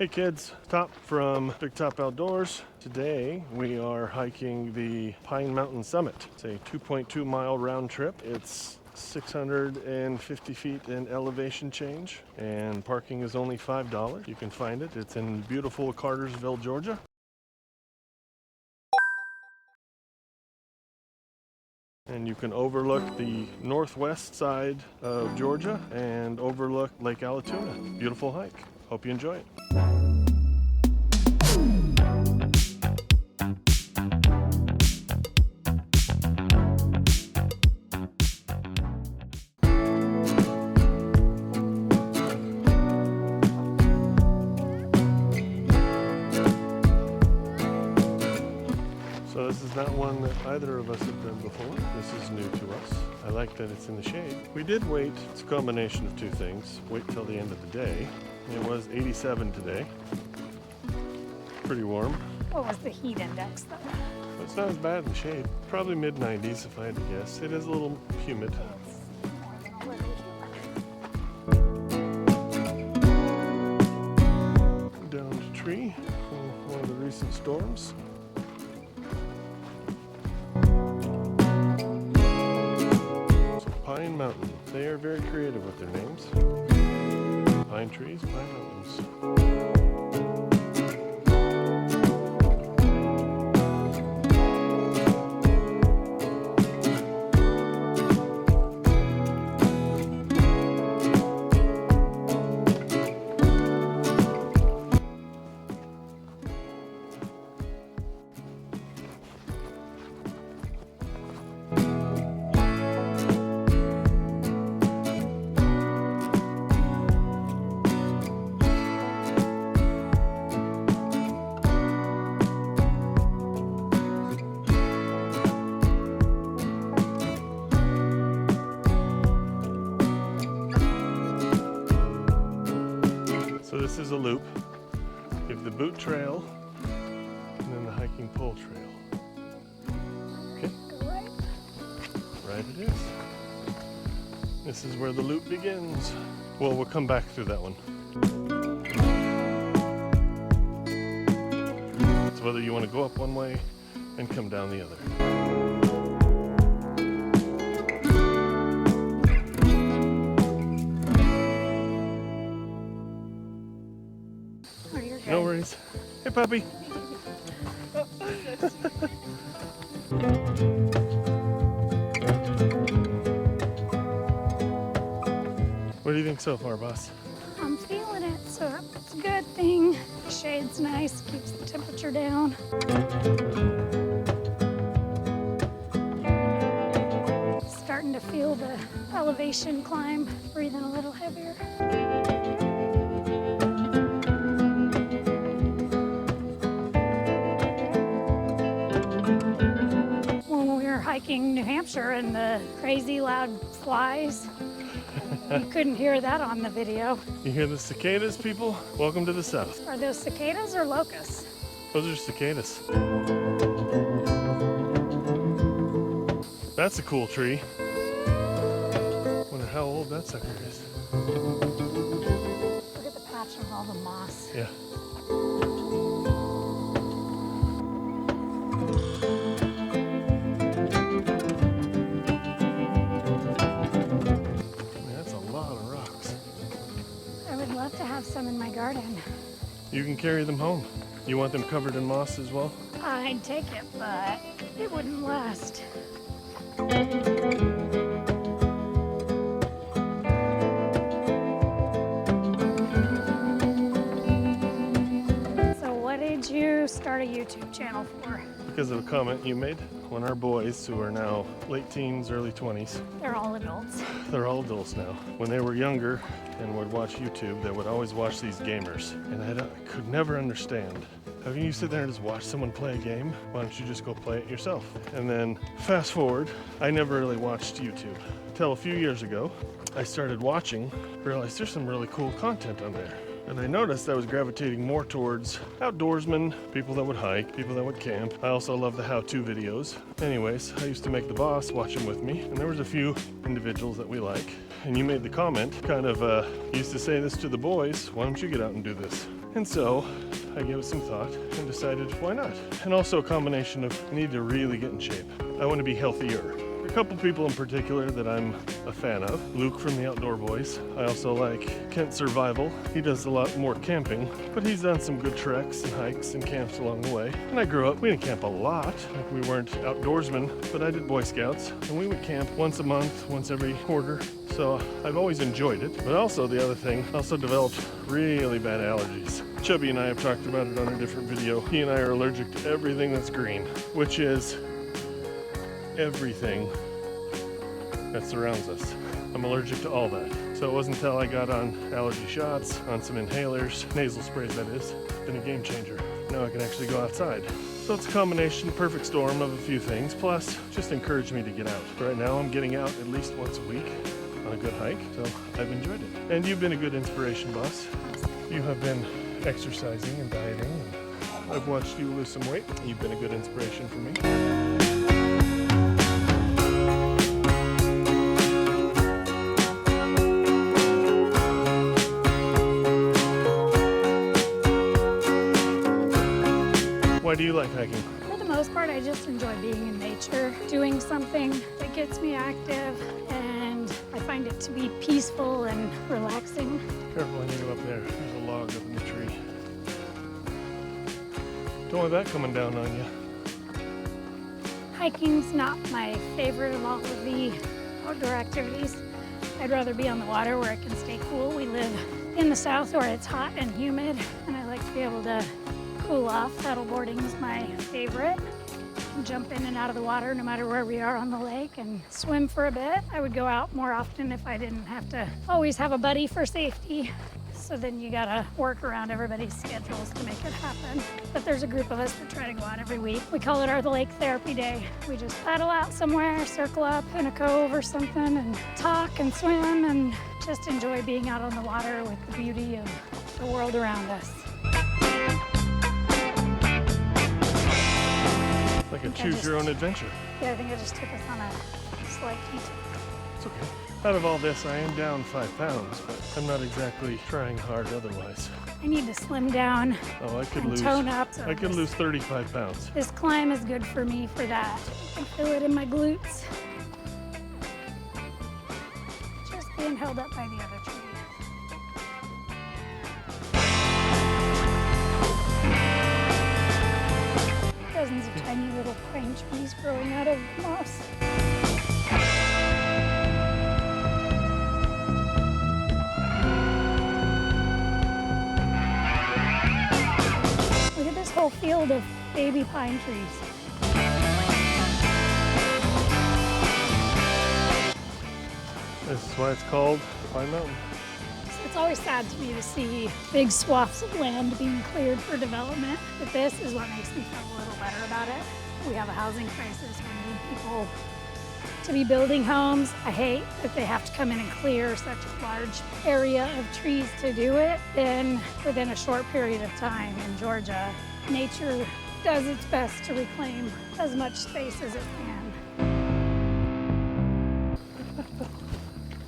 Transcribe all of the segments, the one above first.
Hey kids, Top from Big Top Outdoors. Today we are hiking the Pine Mountain Summit. It's a 2.2 mile round trip. It's 650 feet in elevation change and parking is only $5. You can find it. It's in beautiful Cartersville, Georgia. And you can overlook the northwest side of Georgia and overlook Lake Allatoona. Beautiful hike. Hope you enjoy it. So this is not one that either of us have done before. This is new to us. I like that it's in the shade. We did wait. It's a combination of two things. Wait till the end of the day. It was 87 today. Pretty warm. What was the heat index though? It's not as bad in the shade. Probably mid-90s if I had to guess. It is a little humid. Downed tree from one of the recent storms. Pine Mountain. They are very creative with their names. Pine trees, pine mountains. So this is a loop. You have the boot trail and then the hiking pole trail. Okay? Go right. Right it is. This is where the loop begins. Well, we'll come back through that one. It's whether you want to go up one way and come down the other. No worries. Hey, puppy. What do you think so far, boss? I'm feeling it, so it's a good thing. The shade's nice, keeps the temperature down. Starting to feel the elevation climb, breathing a little heavier. Hiking New Hampshire and the crazy loud flies. You couldn't hear that on the video. You hear the cicadas, people? Welcome to the south. Are those cicadas or locusts? Those are cicadas. That's a cool tree. Wonder how old that sucker is. Look at the patch of all the moss. Yeah. Some in my garden. You can carry them home. You want them covered in moss as well? I'd take it, but it wouldn't last. So what did you start a YouTube channel for? Because of a comment you made when our boys, who are now late teens, early 20s. They're all adults. They're all adults now. When they were younger and would watch YouTube, they would always watch these gamers. And I could never understand. How can you sit there and just watch someone play a game? Why don't you just go play it yourself? And then fast forward, I never really watched YouTube. Until a few years ago, I started watching, realized there's some really cool content on there. And I noticed I was gravitating more towards outdoorsmen, people that would hike, people that would camp. I also love the how-to videos. Anyways, I used to make the boss watch them with me, and there was a few individuals that we like. And you made the comment, kind of used to say this to the boys, why don't you get out and do this? And so I gave it some thought and decided, why not? And also a combination of, I need to really get in shape. I want to be healthier. A couple people in particular that I'm a fan of. Luke from the Outdoor Boys. I also like Kent Survival. He does a lot more camping, but he's done some good treks and hikes and camps along the way. And I grew up, we didn't camp a lot. Like we weren't outdoorsmen, but I did Boy Scouts. And we would camp once a month, once every quarter. So I've always enjoyed it. But also the other thing, I also developed really bad allergies. Chubby and I have talked about it on a different video. He and I are allergic to everything that's green, which is everything that surrounds us. I'm allergic to all that. So it wasn't until I got on allergy shots, on some inhalers, nasal sprays that is, it's been a game changer. Now I can actually go outside. So it's a combination, perfect storm of a few things, plus just encouraged me to get out. Right now I'm getting out at least once a week on a good hike, so I've enjoyed it. And you've been a good inspiration, boss. You have been exercising and dieting, and I've watched you lose some weight. You've been a good inspiration for me. Why do you like hiking? For the most part, I just enjoy being in nature, doing something that gets me active, and I find it to be peaceful and relaxing. Careful when you go up there. There's a log up in the tree. Don't want that coming down on you. Hiking's not my favorite of all of the outdoor activities. I'd rather be on the water where it can stay cool. We live in the south where it's hot and humid, and I like to be able to cool off. Paddleboarding is my favorite. Jump in and out of the water no matter where we are on the lake and swim for a bit. I would go out more often if I didn't have to always have a buddy for safety. So then you gotta work around everybody's schedules to make it happen. But there's a group of us that try to go out every week. We call it our Lake Therapy Day. We just paddle out somewhere, circle up in a cove or something, and talk and swim and just enjoy being out on the water with the beauty of the world around us. Like a choose your own adventure. Yeah, I think I just took us on a slight detour. It's okay. Out of all this, I am down 5 pounds, but I'm not exactly trying hard otherwise. I need to slim down Oh, I could and lose. tone up. So I could lose 35 pounds. This climb is good for me for that. I can feel it in my glutes. Just being held up by the other tree. Dozens of tiny little pine trees growing out of moss. Look at this whole field of baby pine trees. This is why it's called Pine Mountain. It's always sad to me to see big swaths of land being cleared for development, but this is what makes me feel a little better about it. We have a housing crisis. We need people to be building homes. I hate that they have to come in and clear such a large area of trees to do it. Then within a short period of time in Georgia, nature does its best to reclaim as much space as it can.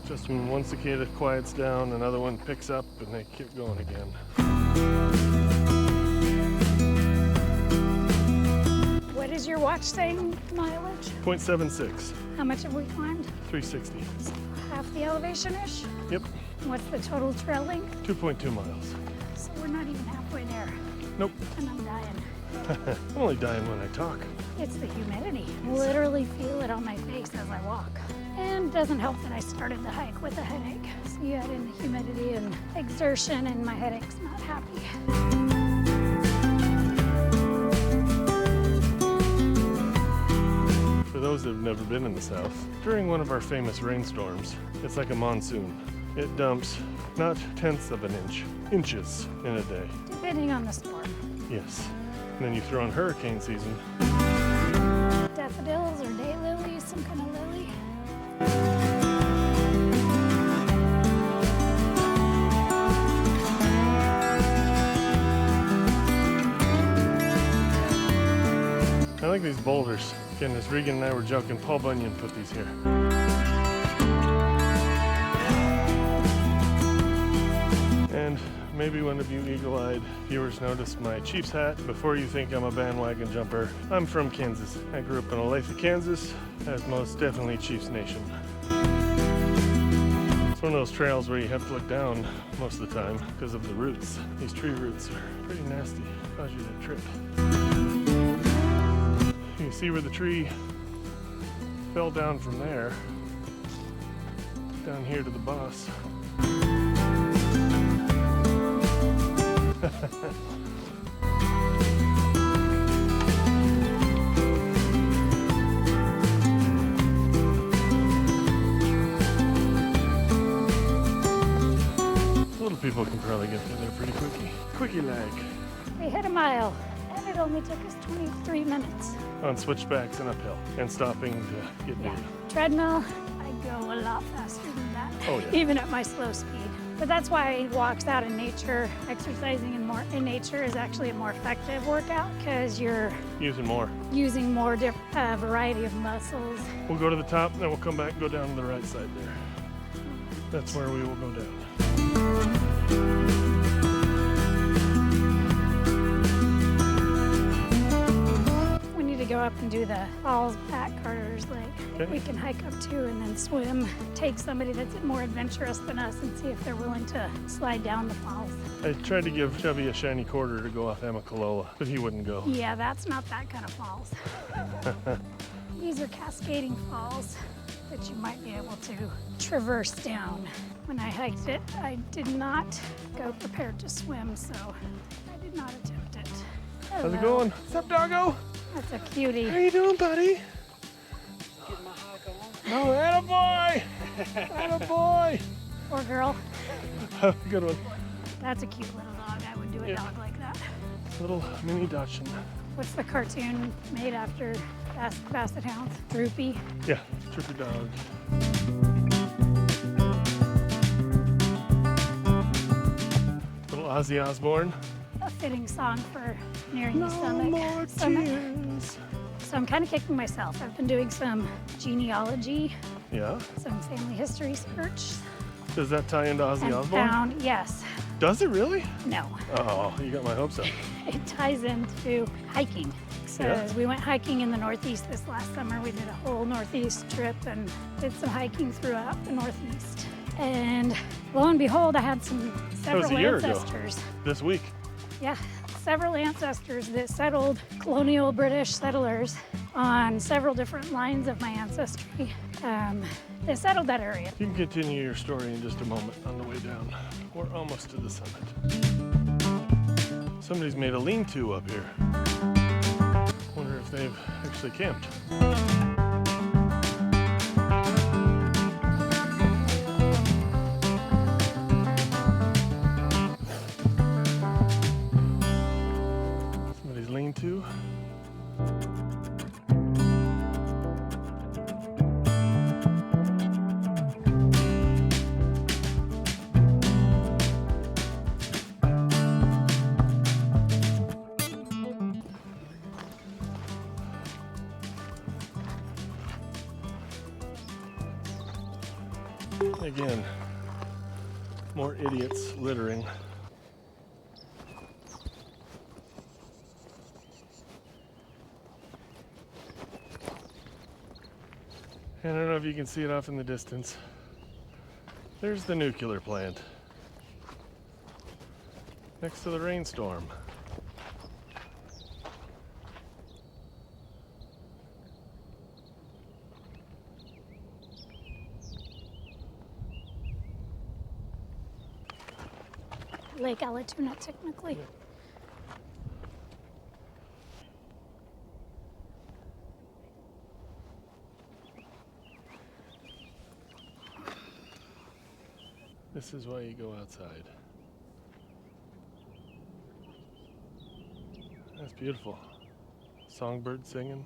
Just when one cicada quiets down, another one picks up and they keep going again. What is your watch saying mileage? 0.76, How much have we climbed? 360. Half the elevation-ish? Yep, What's the total trail length? 2.2 miles. So we're not even halfway there, Nope. and I'm dying. I'm only dying when I talk. It's the humidity. Literally feel it on my face as I walk. And it doesn't help that I started the hike with a headache. So you add in the humidity and exertion, and my headache's not happy. For those that have never been in the South, during one of our famous rainstorms, it's like a monsoon. It dumps not tenths of an inch, inches in a day. Depending on the storm. Yes. And then you throw in hurricane season. Daffodils or daylilies, some kind of lily. I like these boulders. Again, as Regan and I were joking, Paul Bunyan put these here. And maybe one of you eagle-eyed viewers noticed my Chiefs hat. Before you think I'm a bandwagon jumper, I'm from Kansas. I grew up in Olathe, Kansas, as most definitely Chiefs Nation. It's one of those trails where you have to look down most of the time because of the roots. These tree roots are pretty nasty, cause you to trip. You can see where the tree fell down from there, down here to the bus. Little people can probably get there pretty quickie like. We hit a mile, and it only took us 23 minutes. On switchbacks and uphill, and stopping to get near. Treadmill, I go a lot faster than that, Oh, yeah. even at my slow speed. But that's why walks out in nature, exercising in nature is actually a more effective workout because you're Using more. using more variety of muscles. We'll go to the top, then we'll come back and go down to the right side there. That's where we will go down. We need to go up and do the falls at Carter's Lake. Okay. We can hike up to and then swim, take somebody that's more adventurous than us and see if they're willing to slide down the falls. I tried to give Chubby a shiny quarter to go off Amicalola, but he wouldn't go. Yeah, that's not that kind of falls. These are cascading falls that you might be able to traverse down. When I hiked it, I did not go prepared to swim, so I did not attempt it. How's it Hello. going? What's up, doggo? That's a cutie. How you doing, buddy? Getting my hike on. Oh, attaboy! Attaboy! Poor girl. Good one. That's a cute little dog. I would do a Yeah. dog like that. Little mini Dachshund. What's the cartoon made after Basset Hounds? Droopy. Yeah, trippy dog. Little Ozzy Osbourne. A fitting song for nearing No the summit. more tears. So I'm kind of kicking myself. I've been doing some genealogy, Yeah. some family history search, Does that tie into Ozzy and Osbourne? found, yes, Does it really? no, Oh, you got my hopes up. it ties into hiking. So Yeah. we went hiking in the Northeast this last summer. We did a whole Northeast trip and did some hiking throughout the Northeast. And lo and behold, I had several a year ago. ancestors. This week. Yeah, several ancestors that settled, colonial British settlers on several different lines of my ancestry. They settled that area. You can continue your story in just a moment on the way down. We're almost to the summit. Somebody's made a lean-to up here. Wonder if they've actually camped. Somebody's lean-to. Again, more idiots littering. And I don't know if you can see it off in the distance. There's the nuclear plant. Next to the rainstorm. Lake Allatoona, technically. This is why you go outside. That's beautiful. Songbird singing.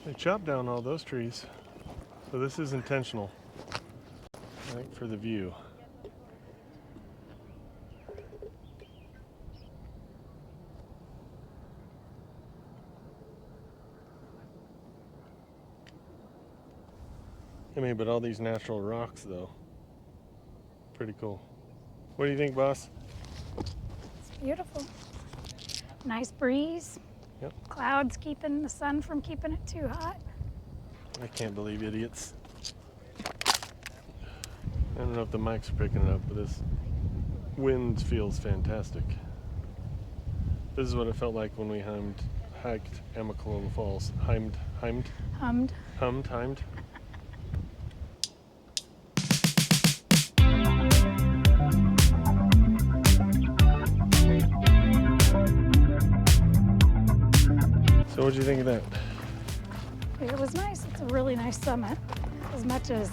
They chopped down all those trees, so this is intentional, I think, for the view. I mean, but all these natural rocks, though. Pretty cool. What do you think, boss? It's beautiful. Nice breeze. Yep. Clouds keeping the sun from keeping it too hot. I can't believe idiots. I don't know if the mics are picking it up, but this wind feels fantastic. This is what it felt like when we hiked Amicalola Falls. Hummed. So what'd you think of that? It was nice. It's a really nice summit. As much as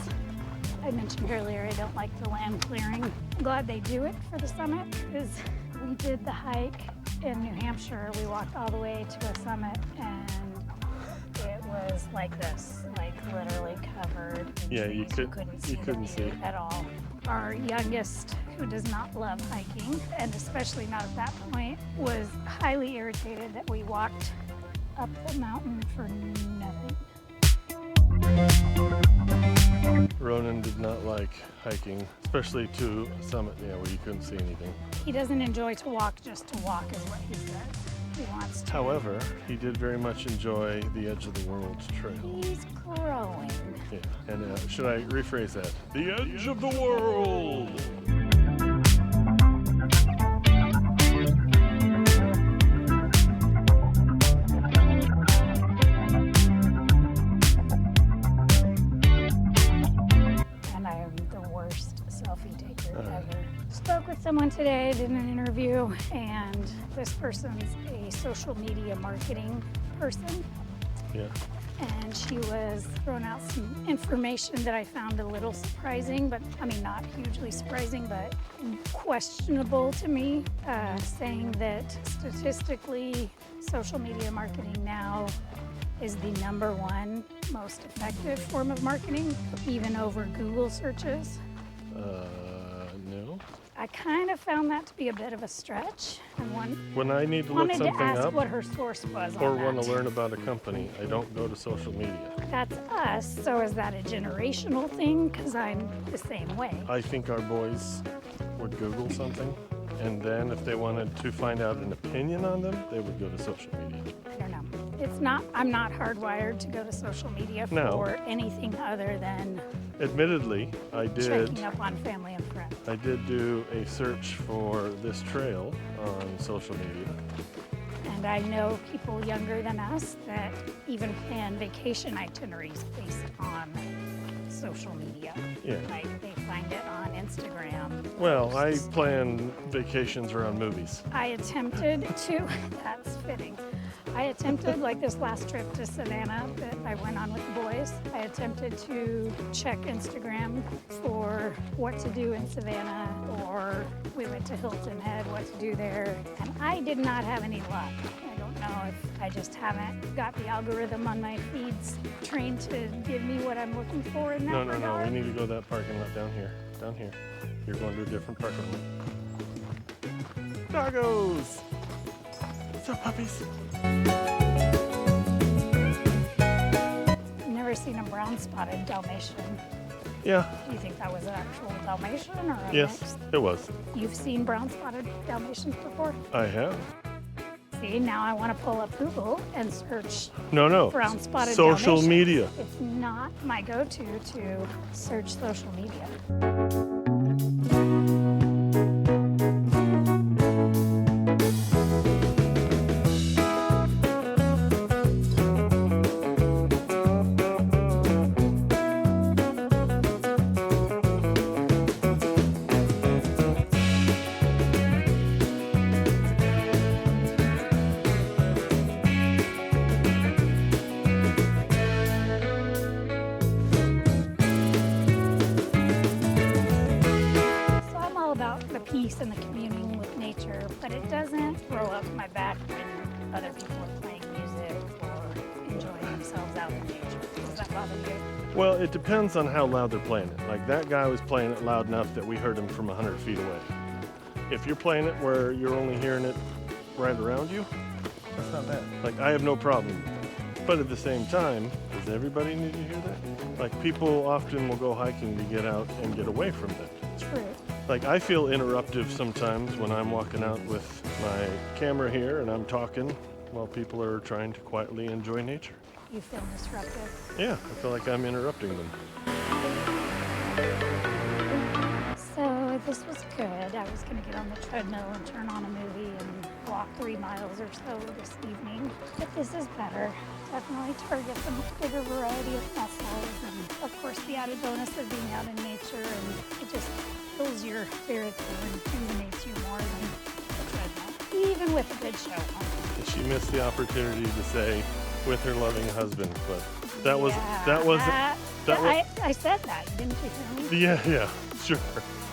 I mentioned earlier, I don't like the land clearing. I'm glad they do it for the summit because we did the hike in New Hampshire. We walked all the way to a summit and it was like this, like literally covered in Yeah, trees. you couldn't couldn't see the see. view at all. Our youngest, who does not love hiking, and especially not at that point, was highly irritated that we walked up the mountain for nothing. Ronan did not like hiking, especially to a summit, where you couldn't see anything. He doesn't enjoy to walk just to walk is what he says. He wants to. However, he did very much enjoy the Edge of the World trail. He's growing. Yeah, and should I rephrase that? The Edge of the World! And I am the worst selfie taker ever. Spoke with someone today, did an interview, and this person's a social media marketing person. Yeah. And she was throwing out some information that I found a little surprising, but I mean, not hugely surprising, but questionable to me, saying that statistically, social media marketing now is the #1 most effective form of marketing, even over Google searches. No. I kind of found that to be a bit of a stretch. And When I need to look wanted to something ask up what her source was or on want that. to learn about a company, I don't go to social media. That's us, so is that a generational thing? Because I'm the same way. I think our boys would Google something, and then if they wanted to find out an opinion on them, they would go to social media. I don't know. It's not, I'm not hardwired to go to social media No. for anything other than Admittedly, I did checking up on family and friends. I did do a search for this trail on social media. And I know people younger than us that even plan vacation itineraries based on social media. Yeah. Like they find it on Instagram. Well, I plan vacations around movies. I attempted to, that's fitting. I attempted, like this last trip to Savannah that I went on with the boys, I attempted to check Instagram for what to do in Savannah, or we went to Hilton Head, what to do there, and I did not have any luck. I don't know if I just haven't got the algorithm on my feeds trained to give me what I'm looking for in that No, regard. we need to go to that parking lot down here. Down here. You're going to a different parking lot. Doggos! What's up, puppies? I've never seen a brown spotted Dalmatian. Yeah, Do you think that was an actual Dalmatian or a yes, mix? it was. You've seen brown spotted Dalmatians before? I have. See, now I want to pull up Google and search No. brown spotted Social Dalmatians. media. It's not my go-to to search social media. So I'm all about the peace and the communing with nature, but it doesn't throw up my back when other people are playing music or enjoying themselves out in nature. Does that bother you? Well, it depends on how loud they're playing it. Like that guy was playing it loud enough that we heard him from 100 feet away. If you're playing it where you're only hearing it right around you, that's not bad. Like I have no problem with that. But at the same time, does everybody need to hear that? Like people often will go hiking to get out and get away from it. True. Like I feel interruptive sometimes when I'm walking out with my camera here and I'm talking while people are trying to quietly enjoy nature. You feel disruptive. Yeah, I feel like I'm interrupting them. So this was good. I was going to get on the treadmill and turn on a movie and walk 3 miles or so this evening. But this is better. Definitely targets a bigger variety of muscles. And of course the added bonus of being out in nature, and it just fills your spirits and rejuvenates you more than the treadmill. Even with a good show on. And she missed the opportunity to say with her loving husband, but that was I said that, didn't you hear me? yeah, sure.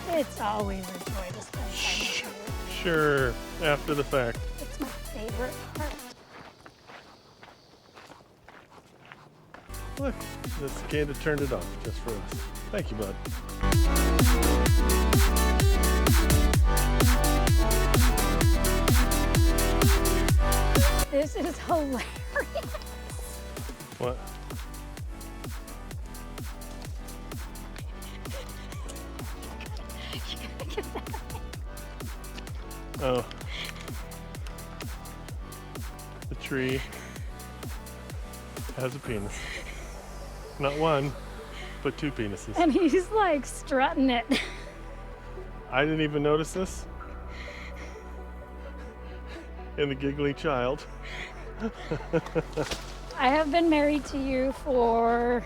It's always a joy to spend time with you. Sure, after the fact. It's my favorite part. Look, the cicada turned it off just for us. Thank you, bud. This is hilarious. What? Oh. The tree has a penis. Not one, but 2 penises. And he's like strutting it. I didn't even notice this. And the giggly child. I have been married to you for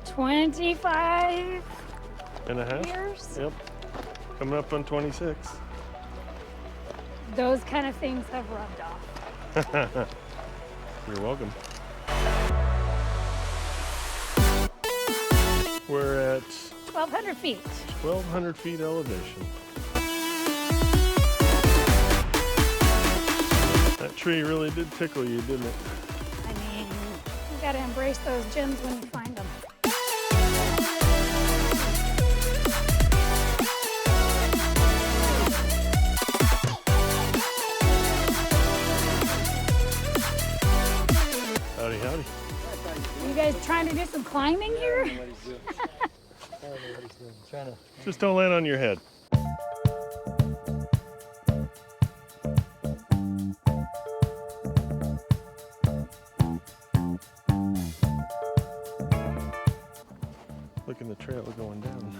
25 And a half? years. Yep. Coming up on 26. Those kind of things have rubbed off. You're welcome. We're at 1,200 feet. 1,200 feet elevation. That tree really did tickle you, didn't it? I mean, you gotta embrace those gems when you find them. Howdy, howdy. You guys trying to do some climbing here? Just don't land on your head. Look in the trail going down.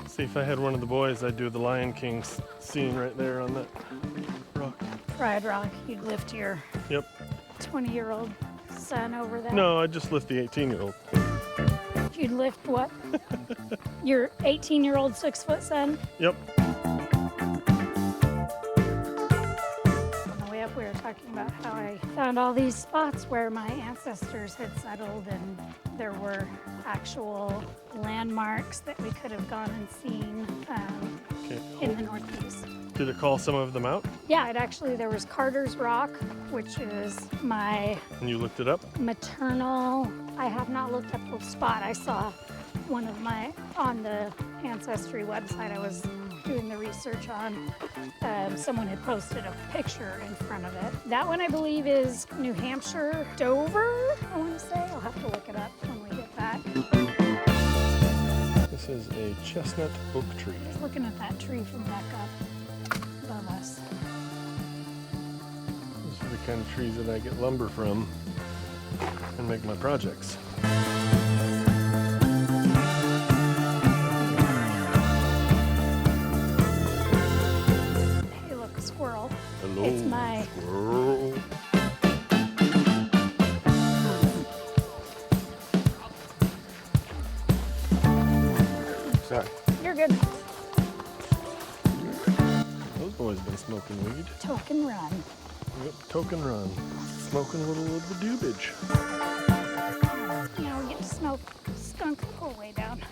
See, if I had one of the boys, I'd do the Lion King scene right there on that rock. Pride Rock, you'd lift your Yep. 20-year-old son over that. No, I'd just lift the 18-year-old. You'd lift what? Your 18-year-old 6-foot son? Yep. On the way up, we were talking about how I found all these spots where my ancestors had settled, and there were actual landmarks that we could have gone and seen Okay. in the Northeast. Did it call some of them out? Yeah, there was Carter's Rock, which is my And you looked it up? maternal. I have not looked up the spot. I saw one of my, on the Ancestry website I was doing the research on, someone had posted a picture in front of it. That one I believe is New Hampshire, Dover, I want to say. I'll have to look it up when we get back. This is a chestnut oak tree. Just looking at that tree from back up above us. These are the kind of trees that I get lumber from and make my projects. Hey, look, a squirrel. Hello, It's my squirrel. Sorry. You're good. Those boys been smoking weed. Token run. Yep, token run. Smoking a little of the dubage. You know, we get to smoke skunk the whole way down.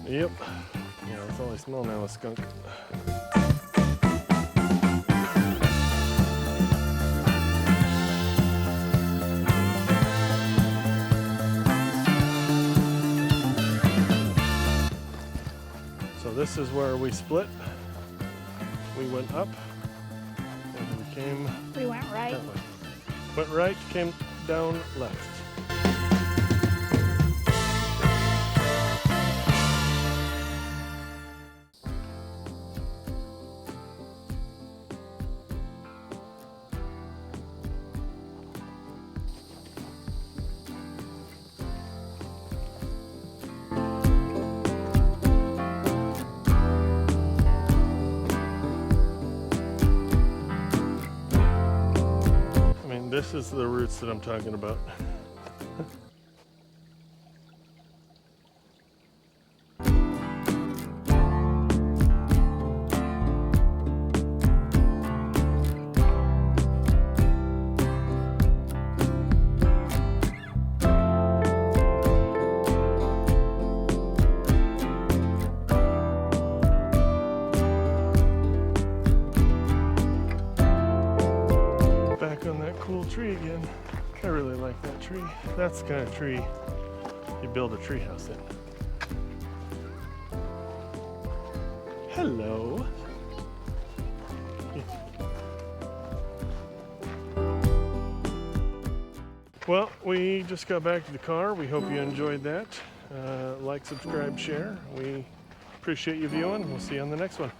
Yep. Yeah, that's all I smell now is skunk. So this is where we split. We went up came We went right. that way. Went right, came down left. This is the routes that I'm talking about. On that cool tree again. I really like that tree. That's the kind of tree you build a tree house in. Hello. Well, we just got back to the car. We hope you enjoyed that. Like, subscribe, share. We appreciate you viewing. We'll see you on the next one.